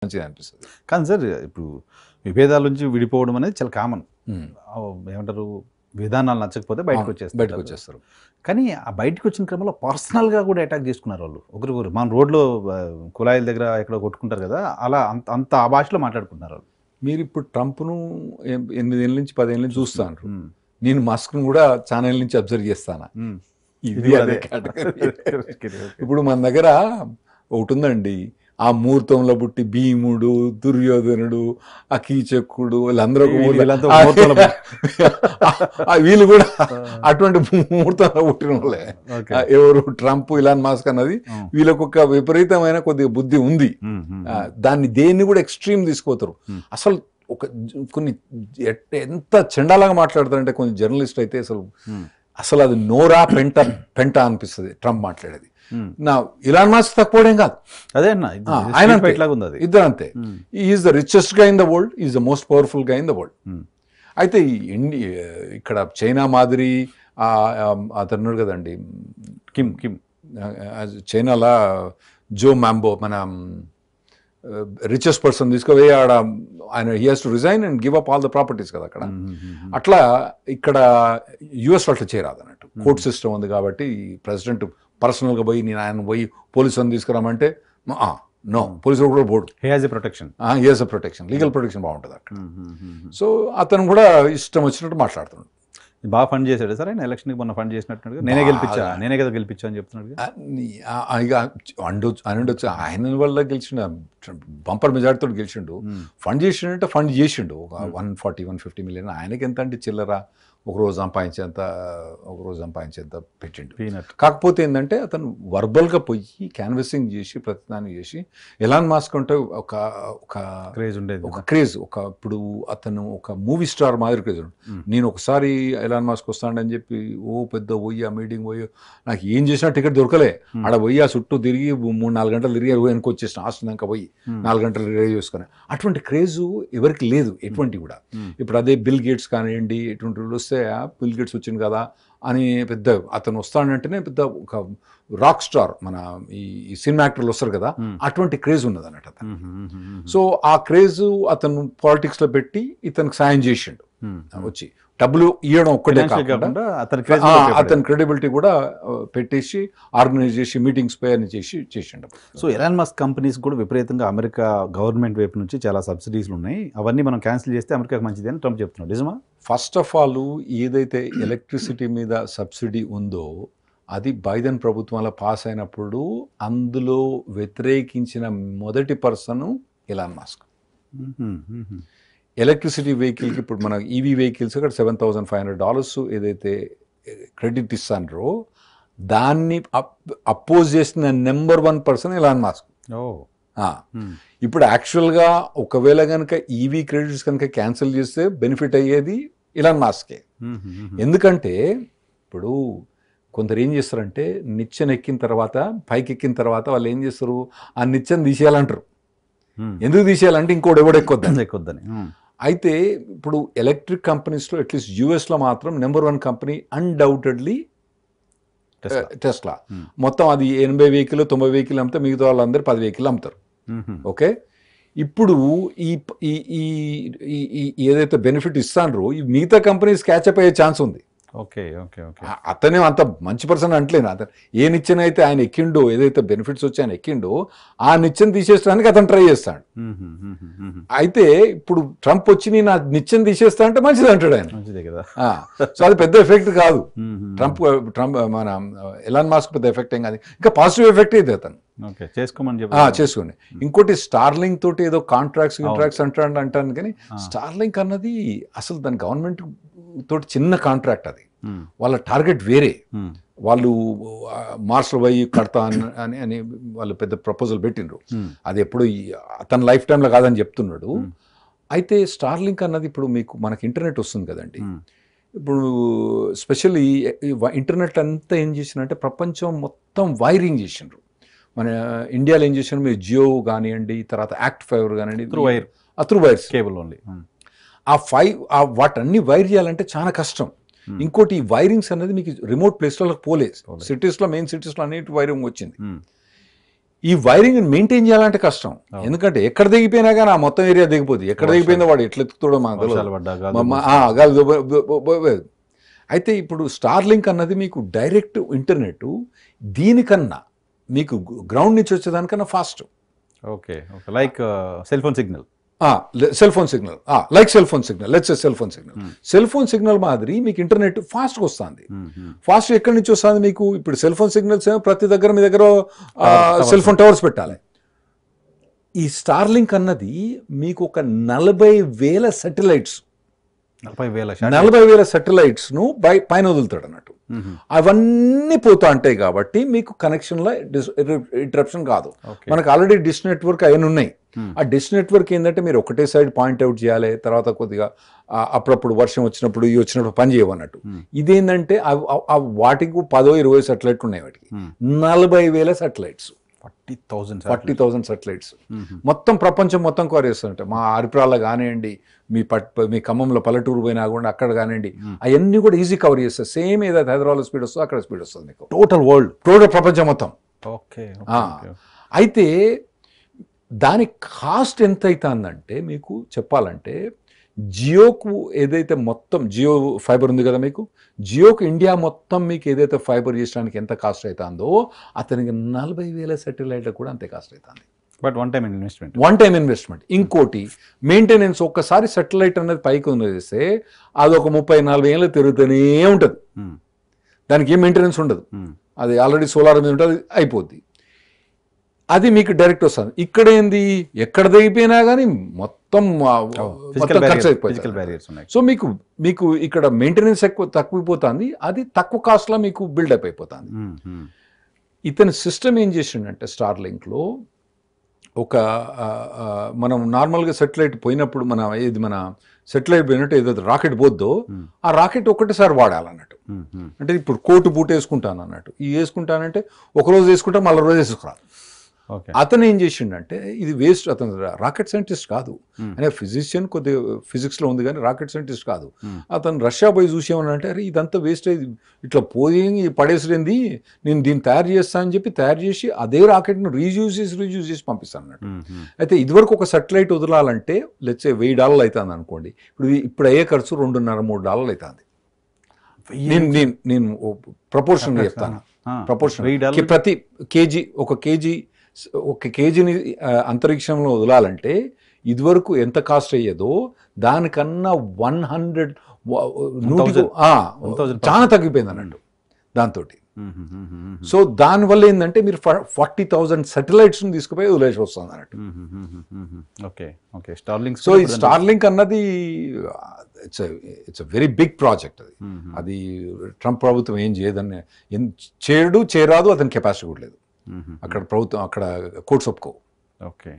మంచిగా అనిపిస్తుంది. కానీ సార్ ఇప్పుడు విభేదాల నుంచి విడిపోవడం అనేది చాలా కామన్. ఏమంటారు, విధానాలు నచ్చకపోతే బయటకు వచ్చేస్తారు. కానీ ఆ బయటకు వచ్చిన క్రమంలో పర్సనల్గా కూడా అటాక్ చేసుకున్నారు వాళ్ళు ఒకరికొకరు. మన రోడ్లో కుళాయిల దగ్గర ఎక్కడ కొట్టుకుంటారు కదా, అలా అంత ఆ భాషలో మాట్లాడుకుంటున్నారు వాళ్ళు. మీరు ఇప్పుడు ట్రంప్ను 8 ఏళ్ళ నుంచి 10 ఏళ్ళ నుంచి చూస్తాను. నేను మస్క్ను కూడా చాలా ఏళ్ళ నుంచి అబ్జర్వ్ చేస్తాను. ఇది అదే కేటగిరీ. ఇప్పుడు మన దగ్గర ఒకటి ఉందండి, ఆ ముహూర్తంలో పుట్టి భీముడు, దుర్యోధనుడు, ఆ కీచకుడు, వీళ్ళందరూ వీళ్ళు కూడా అటువంటి ముహూర్తంలో పుట్టిన వాళ్ళే. ఎవరు ట్రంప్, ఇలాన్ మాస్క్ అన్నది వీళ్ళకు ఒక విపరీతమైన కొద్దిగా బుద్ధి ఉంది. దాన్ని దేన్ని కూడా ఎక్స్ట్రీమ్ తీసుకుపోతారు. అసలు కొన్ని ఎంత చెండాలాగా మాట్లాడతారంటే కొన్ని జర్నలిస్ట్ అయితే అసలు అది నోరా పెంట అనిపిస్తుంది ట్రంప్ మాట్లాడేది. నా ఇలాన్ మాస్క్ తక్కువడేం కాదు, అదే అన్న, ఆయన ఇద్దరు అంతే. ఈజ్ ద రిచెస్ట్ గా in the world, is the most powerful గా ఇన్ ద వరల్డ్. అయితే ఇక్కడ చైనా మాదిరి అతను కదండి, కిమ్ చైనాలా జో మ్యాంబో, మన రిచెస్ట్ పర్సన్ తీసుకుపోయి ఆడ ఆయన he has to resign and give up all the properties కదా అక్కడ. అట్లా ఇక్కడ యుఎస్లో అట్లా చేయరాదు అన్నట్టు, కోర్ట్ సిస్టమ్ ఉంది కాబట్టి ప్రెసిడెంట్ పర్సనల్గా పోయి నేను ఆయన పోయి పోలీసులను తీసుకురామంటే నో, పోలీసులు కూడా పోడు. He has a protection, legal protection బాగుంటుంది అక్కడ. సో అతను కూడా ఇష్టం వచ్చినట్టు మాట్లాడుతున్నాడు. బాగా ఫండ్ చేశాడు సార్ ఆయన ఎలక్షన్కి మొన్న ఫండ్ చేసినట్టు, నేనే కదా గెలిపించా అని చెప్తున్నాడు. ఇక అనొచ్చు ఆయన వల్ల గెలిచిండు, బంపర్ మెజార్టీతో గెలిచిండు. ఫండ్ చేసిండంటే ఫండ్ చేసిండు ఒక 140-150 మిలియన్. ఆయనకి ఎంత అంటే చిల్లరా, ఒకరోజు సంపాదించేంత పెట్టిండు. కాకపోతే ఏంటంటే అతను వర్బల్గా పోయి క్యాన్వసింగ్ చేసి ప్రతిదాన్ని చేసి, ఎలాన్ మాస్క్ అంటే ఒక క్రేజ్ ఉండేది, ఒక క్రేజ్, ఇప్పుడు అతను ఒక మూవీ స్టార్ మాదిరి క్రేజ్ ఉండు. నేను ఒకసారి ఎలాన్ మాస్క్ వస్తాడని చెప్పి పెద్ద పోయి ఆ మీటింగ్ పోయి నాకు ఏం చేసినా టికెట్ దొరకలే. ఆడ పోయి ఆ చుట్టూ తిరిగి 3-4 గంటలు తిరిగి వెనక్కి వచ్చేసిన, ఆస్ట్రేలియాక పోయి 4 గంటలు రిలీజ్ చేసుకుని. అటువంటి క్రేజు ఎవరికి లేదు ఎటువంటి కూడా. ఇప్పుడు అదే బిల్ గేట్స్ కానివ్వండి, ఎటువంటి వస్తే బిల్ గేట్స్ వచ్చింది కదా అని పెద్ద అతను వస్తాడంటేనే పెద్ద ఒక రాక్ స్టార్, మన ఈ సినిమా యాక్టర్లు వస్తారు కదా, అటువంటి క్రేజ్ ఉన్నది అన్నట్టు అతను. సో ఆ క్రేజ్ అతను పాలిటిక్స్ లో పెట్టి ఇతనికి సాయం చేసిండు. వచ్చి డబ్బులు ఇవ్వడం ఒక్కటే కాకుండా అతని క్రెడిబిలిటీ కూడా పెట్టేసి ఆర్గనైజ్ చేసి మీటింగ్స్ చేసిండు. సో ఎలాన్ మస్క్ కంపెనీస్ కూడా విపరీతంగా అమెరికా గవర్నమెంట్ వైపు నుంచి చాలా సబ్సిడీస్లు ఉన్నాయి, అవన్నీ మనం క్యాన్సిల్ చేస్తే అమెరికాకి మంచిది అని ట్రంప్ చెప్తున్నాడు. నిజమా? ఫస్ట్ ఆఫ్ ఆల్ ఏదైతే ఎలక్ట్రిసిటీ మీద సబ్సిడీ ఉందో అది బైడెన్ ప్రభుత్వంలో పాస్ అయినప్పుడు అందులో వ్యతిరేకించిన మొదటి పర్సన్ ఎలాన్ మస్క్. ఎలక్ట్రిసిటీ వెహికల్కి ఇప్పుడు మన ఈవీ వెహికల్స్ అక్కడ $7,500 ఏదైతే క్రెడిట్ ఇస్తారో దాన్ని అపోజ్ చేసిన నెంబర్ 1 పర్సన్ ఎలాన్ మాస్క్. ఇప్పుడు యాక్చువల్గా ఒకవేళ కనుక ఈవీ క్రెడిట్స్ కనుక క్యాన్సిల్ చేస్తే బెనిఫిట్ అయ్యేది ఎలాన్ మాస్కే. ఎందుకంటే ఇప్పుడు కొందరు ఏం చేస్తారంటే నిచ్చెన ఎక్కిన తర్వాత, పైకి ఎక్కిన తర్వాత వాళ్ళు ఏం చేస్తారు, ఆ నిచ్చెన తీసేయాలంటారు. ఎందుకు తీసేయాలంటే ఇంకోటి ఎవడు ఎక్కొద్దని. అయితే ఇప్పుడు ఎలక్ట్రిక్ కంపెనీస్లో అట్లీస్ట్ యూఎస్లో మాత్రం నెంబర్ 1 కంపెనీ అన్డౌటెడ్లీ టెస్లా. మొత్తం అది 80 వెహికల్ 90 వెహికల్ అమ్మితే మిగతా వాళ్ళందరూ 10 వెహికల్ అమ్ముతారు. ఓకే, ఇప్పుడు ఈ ఏదైతే బెనిఫిట్ ఇస్తానో ఈ మిగతా కంపెనీస్ క్యాచప్ అయ్యే ఛాన్స్ ఉంది. అతనే అంత మంచి పర్సన్ అంటలేను. అతను ఏ నిచ్చెన అయితే ఆయన ఎక్కిండో, ఏదైతే బెనిఫిట్స్ వచ్చి ఆయన ఎక్కిండో ఆ నిచ్చెన తీసేయడానికి అతను ట్రై చేస్తాడు. అయితే ఇప్పుడు ట్రంప్ వచ్చి నేను ఆ నిచ్చెన తీసేస్తా అంటే మంచిది అంటాడు ఆయన. సో అది పెద్ద ఎఫెక్ట్ కాదు. ట్రంప్ మన ఎలాన్ మాస్క్ పెద్ద ఎఫెక్ట్ ఏం కాదు, ఇంకా పాజిటివ్ ఎఫెక్ట్ అయితే అతను చేసుకోండి. ఇంకోటి స్టార్లింక్ తోటి ఏదో కాంట్రాక్ట్స్ అంటాను కానీ స్టార్లింక్ అన్నది అసలు దాని గవర్నమెంట్ తోటి చిన్న కాంట్రాక్ట్. అది వాళ్ళ టార్గెట్ వేరే. వాళ్ళు మార్స్లో పోయి కడతా అని వాళ్ళు పెద్ద ప్రపోజల్ పెట్టిండ్రు. అది ఎప్పుడు అతని లైఫ్ టైంలో కాదని చెప్తున్నాడు. అయితే స్టార్లింక్ అన్నది ఇప్పుడు మనకి ఇంటర్నెట్ వస్తుంది కదండి. ఇప్పుడు స్పెషల్లీ ఇంటర్నెట్ అంతా ఏం చేసినంటే ప్రపంచం మొత్తం వైరింగ్ చేసిండ్రు. మన ఇండియాలో ఏం చేసినారు, మీరు జియో కానివ్వండి, తర్వాత యాక్ట్ ఫైబర్ కానివ్వండి, త్రూ వైర్స్ కేబుల్ ఓన్లీ. వాటన్ని వైర్ చేయాలంటే చాలా కష్టం. ఇంకోటి ఈ వైరింగ్స్ అనేది మీకు రిమోట్ ప్లేస్లలో పోలేదు. సిటీస్లో మెయిన్ సిటీస్లో అన్నిటి వైరింగ్ వచ్చింది. ఈ వైరింగ్ మెయింటైన్ చేయాలంటే కష్టం, ఎందుకంటే ఎక్కడ దిగిపోయినా కానీ ఆ మొత్తం ఏరియా దిగిపోతుంది. ఎక్కడ దిగిపోయిందో వాడు ఎట్లా ఎత్తుతాడో మాకు తెలియదు. అయితే ఇప్పుడు స్టార్లింక్ అన్నది మీకు డైరెక్ట్ ఇంటర్నెట్, దీనికన్నా మీకు గ్రౌండ్ నుంచి వచ్చేదానికన్నా fast. Okay, like cell phone signal, cell phone signal, like cell phone signal, let's cell phone signal. Cell phone signal మాదిరి మీకు ఇంటర్నెట్ ఫాస్ట్గా వస్తుంది. ఫాస్ట్ ఎక్కడి నుంచి వస్తుంది మీకు? ఇప్పుడు సెల్ ఫోన్ సిగ్నల్స్ ప్రతి దగ్గర మీ దగ్గర సెల్ ఫోన్ టవర్స్ పెట్టాలి. ఈ స్టార్లింక్ అన్నది మీకు ఒక 40,000 సాటిలైట్స్, 40,000 సాటిలైట్స్ను పైన వదులుతాడు అన్నట్టు. అవన్నీ పోతా ఉంటాయి కాబట్టి మీకు కనెక్షన్లో ఇంటరప్షన్ కాదు. మనకు ఆల్రెడీ డిష్ నెట్వర్క్ అవన్నీ ఉన్నాయి. ఆ డిష్ నెట్వర్క్ ఏంటంటే మీరు ఒకటే సైడ్ పాయింట్అవుట్ చేయాలి, తర్వాత కొద్దిగా అప్పుడప్పుడు వర్షం వచ్చినప్పుడు ఇవి వచ్చినప్పుడు పని చేయవన్నట్టు. ఇదేంటంటే వాటికి 10-20 సాటిలైట్ ఉన్నాయి, వాటికి 40,000 సాటిలైట్స్, 40,000 సాటిలైట్స్ మొత్తం ప్రపంచం మొత్తం కవర్ చేస్తుంటే. మా అరిప్రాల్లో కానివ్వండి, మీ ఖమ్మంలో పల్లెటూరు పోయినా కూడా అక్కడ కానివ్వండి, అవన్నీ కూడా ఈజీ కవర్ చేస్తారు. సేమ్ ఏదైతే హైదరాబాద్లో స్పీడ్ వస్తుందో అక్కడ స్పీడ్ వస్తుంది మీకు, టోటల్ వరల్డ్, టోటల్ ప్రపంచం మొత్తం. ఓకే, అయితే దాని కాస్ట్ ఎంత అవుతుందంటే మీకు చెప్పాలంటే, జియోకు ఏదైతే మొత్తం జియో ఫైబర్ ఉంది కదా మీకు, జియోకు ఇండియా మొత్తం మీకు ఏదైతే ఫైబర్ చేసడానికి ఎంత కాస్ట్ అవుతుందో అతనికి 40,000 సాటిలైట్ కూడా అంతే కాస్ట్ అవుతుంది. But one time investment. ఇంకోటి మెయింటెనెన్స్, ఒక్కసారి సాటిలైట్ అనేది పైకి చేస్తే అది ఒక 30-40 ఏళ్ళు తిరుగుతూనే ఉంటుంది, దానికి ఏం మెయింటెనెన్స్ ఉండదు. అది ఆల్రెడీ సోలార్ మీద ఉంటుంది, అయిపోద్ది. అది మీకు డైరెక్ట్ వస్తుంది. ఇక్కడ ఏంది, ఎక్కడ దిగిపోయినా కానీ మొత్తం ఖర్చు అయిపోతుంది. సో మీకు ఇక్కడ మెయింటెనెన్స్ తక్కువైపోతుంది, అది తక్కువ కాస్ట్లో మీకు బిల్డప్ అయిపోతుంది. ఇతని సిస్టమ్ ఏం చేసిండంటే స్టార్లింక్లో ఒక మనం నార్మల్గా సెటిలైట్ పోయినప్పుడు మన సెటిలైట్ పోయినట్టు ఏదైతే రాకెట్ పోద్దో ఆ రాకెట్ ఒకటేసారి వాడాలన్నట్టు. అంటే ఇప్పుడు కోటు బూట్ వేసుకుంటాను అన్నట్టు, ఈ వేసుకుంటానంటే ఒకరోజు వేసుకుంటా మళ్ళీ రోజు వేసుకురాదు. అతను ఏం చేసిండంటే ఇది వేస్ట్, అతను రాకెట్ సైంటిస్ట్ కాదు, అనే ఫిజిషియన్, కొద్దిగా ఫిజిక్స్లో ఉంది కానీ రాకెట్ సైంటిస్ట్ కాదు. అతను రష్యా పోయి చూసేమనంటే అరే ఇదంతా వేస్ట్ అయ్యి ఇట్లా పోయి పడేసిరింది, నేను దీన్ని తయారు చేస్తాను అని చెప్పి తయారు చేసి అదే రాకెట్ను రీయూజ్ చేసి పంపిస్తాను అన్నట్టు. అయితే ఇదివరకు ఒక సాటిలైట్ వదలాలంటే లెట్స్ $1,000 అవుతుంది అనుకోండి, ఇప్పుడు అయ్యే ఖర్చు $2.5-3 అవుతుంది. నేను ప్రపోర్షన్గా చెప్తాను, ప్రపోర్షన్ ప్రతి కేజీ ఒక కేజీని అంతరిక్షంలో వదలాలంటే ఇదివరకు ఎంత కాస్ట్ అయ్యేదో దానికన్నా 100 చాలా తగ్గిపోయింది అన్నట్టు దాంతో. సో దానివల్ల ఏంటంటే మీరు 40,000 సాటిలైట్స్ని తీసుకుపోయి వదిలేసి వస్తుంది అన్నట్టు. సో ఈ స్టార్లింక్ అన్నది ఇట్స్ వెరీ బిగ్ ప్రాజెక్ట్. అది ట్రంప్ ప్రభుత్వం ఏం చేయరాదు, అతని కెపాసిటీ కూడా లేదు. అక్కడ ప్రభుత్వం, అక్కడ కోర్ట్స్ ఒప్పుకో. ఓకే.